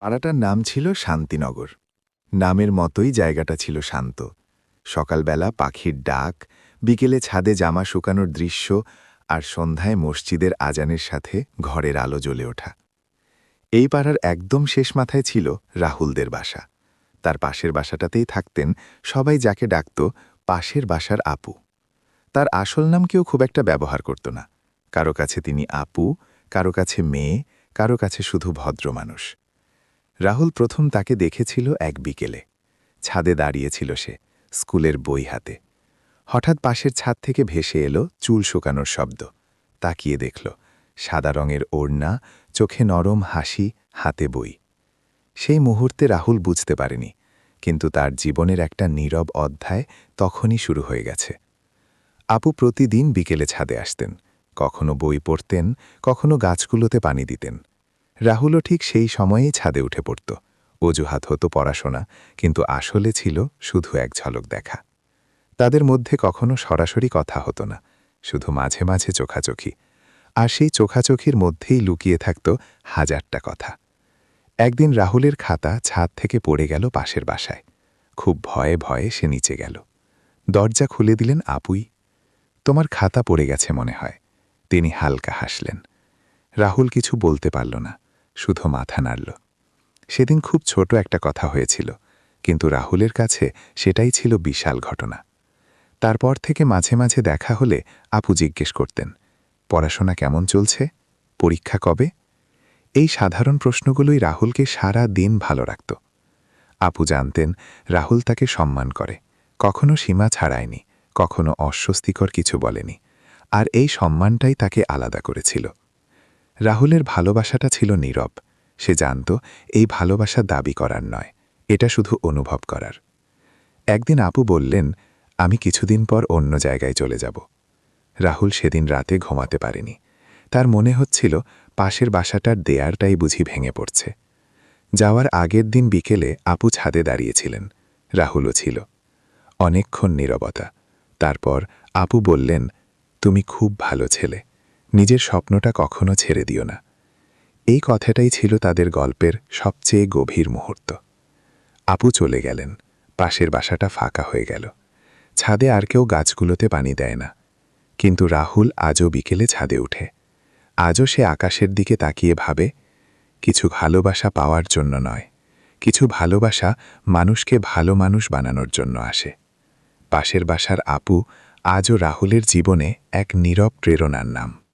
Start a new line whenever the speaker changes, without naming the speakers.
পাড়াটার নাম ছিল শান্তিনগর। নামের মতোই জায়গাটা ছিল শান্ত। সকালবেলা পাখির ডাক, বিকেলে ছাদে জামা শুকানোর দৃশ্য, আর সন্ধ্যায় মসজিদের আজানের সাথে ঘরের আলো জ্বলে ওঠা। এই পাড়ার একদম শেষ মাথায় ছিল রাহুলদের বাসা। তার পাশের বাসাটাতেই থাকতেন সবাই, যাকে ডাকত পাশের বাসার আপু। তার আসল নাম কেউ খুব একটা ব্যবহার করত না। কারো কাছে তিনি আপু, কারো কাছে মেয়ে, কারো কাছে শুধু ভদ্র মানুষ। রাহুল প্রথম তাকে দেখেছিল এক বিকেলে। ছাদে দাঁড়িয়েছিল সে, স্কুলের বই হাতে। হঠাৎ পাশের ছাদ থেকে ভেসে এলো চুল শুকানোর শব্দ। তাকিয়ে দেখল, সাদা রঙের ওড়না, চোখে নরম হাসি, হাতে বই। সেই মুহূর্তে রাহুল বুঝতে পারেনি, কিন্তু তার জীবনের একটা নীরব অধ্যায় তখনই শুরু হয়ে গেছে। আপু প্রতিদিন বিকেলে ছাদে আসতেন। কখনো বই পড়তেন, কখনো গাছগুলোতে পানি দিতেন। রাহুলও ঠিক সেই সময়েই ছাদে উঠে পড়ত। অজুহাত হতো পড়াশোনা, কিন্তু আসলে ছিল শুধু এক ঝলক দেখা। তাদের মধ্যে কখনো সরাসরি কথা হতো না, শুধু মাঝে মাঝে চোখাচোখি। আর সেই চোখাচোখির মধ্যেই লুকিয়ে থাকত হাজারটা কথা। একদিন রাহুলের খাতা ছাদ থেকে পড়ে গেল পাশের বাসায়। খুব ভয়ে ভয়ে সে নিচে গেল। দরজা খুলে দিলেন আপুই। তোমার খাতা পড়ে গেছে মনে হয়। তিনি হালকা হাসলেন। রাহুল কিছু বলতে পারল না, শুধু মাথা নাড়ল। সেদিন খুব ছোট একটা কথা হয়েছিল, কিন্তু রাহুলের কাছে সেটাই ছিল বিশাল ঘটনা। তারপর থেকে মাঝে মাঝে দেখা হলে আপু জিজ্ঞেস করতেন, পড়াশোনা কেমন চলছে, পরীক্ষা কবে? এই সাধারণ প্রশ্নগুলোই রাহুলকে সারা দিন ভালো রাখত। আপু জানতেন রাহুল তাকে সম্মান করে, কখনো সীমা ছাড়ায়নি, কখনো অস্বস্তিকর কিছু বলেনি। আর এই সম্মানটাই তাকে আলাদা করেছিল। রাহুলের ভালোবাসাটা ছিল নীরব। সে জানত এই ভালোবাসা দাবি করার নয়, এটা শুধু অনুভব করার। একদিন আপু বললেন, আমি কিছুদিন পর অন্য জায়গায় চলে যাব। রাহুল সেদিন রাতে ঘুমাতে পারেনি। তার মনে হচ্ছিল পাশের বাসাটার দেয়ারটাই বুঝি ভেঙে পড়ছে। যাওয়ার আগের দিন বিকেলে আপু ছাদে দাঁড়িয়েছিলেন, রাহুলও ছিল। অনেকক্ষণ নীরবতা। তারপর আপু বললেন, তুমি খুব ভালো ছেলে, নিজের স্বপ্নটা কখনো ছেড়ে দিও না। এই কথাটাই ছিল তাদের গল্পের সবচেয়ে গভীর মুহূর্ত। আপু চলে গেলেন, পাশের বাসাটা ফাঁকা হয়ে গেল। ছাদে আর কেউ গাছগুলোতে পানি দেয় না। কিন্তু রাহুল আজও বিকেলে ছাদে উঠে। আজও সে আকাশের দিকে তাকিয়ে ভাবে, কিছু ভালোবাসা পাওয়ার জন্য নয়, কিছু ভালোবাসা মানুষকে ভালো মানুষ বানানোর জন্য আসে। পাশের বাসার আপু আজও রাহুলের জীবনে এক নীরব প্রেরণার নাম।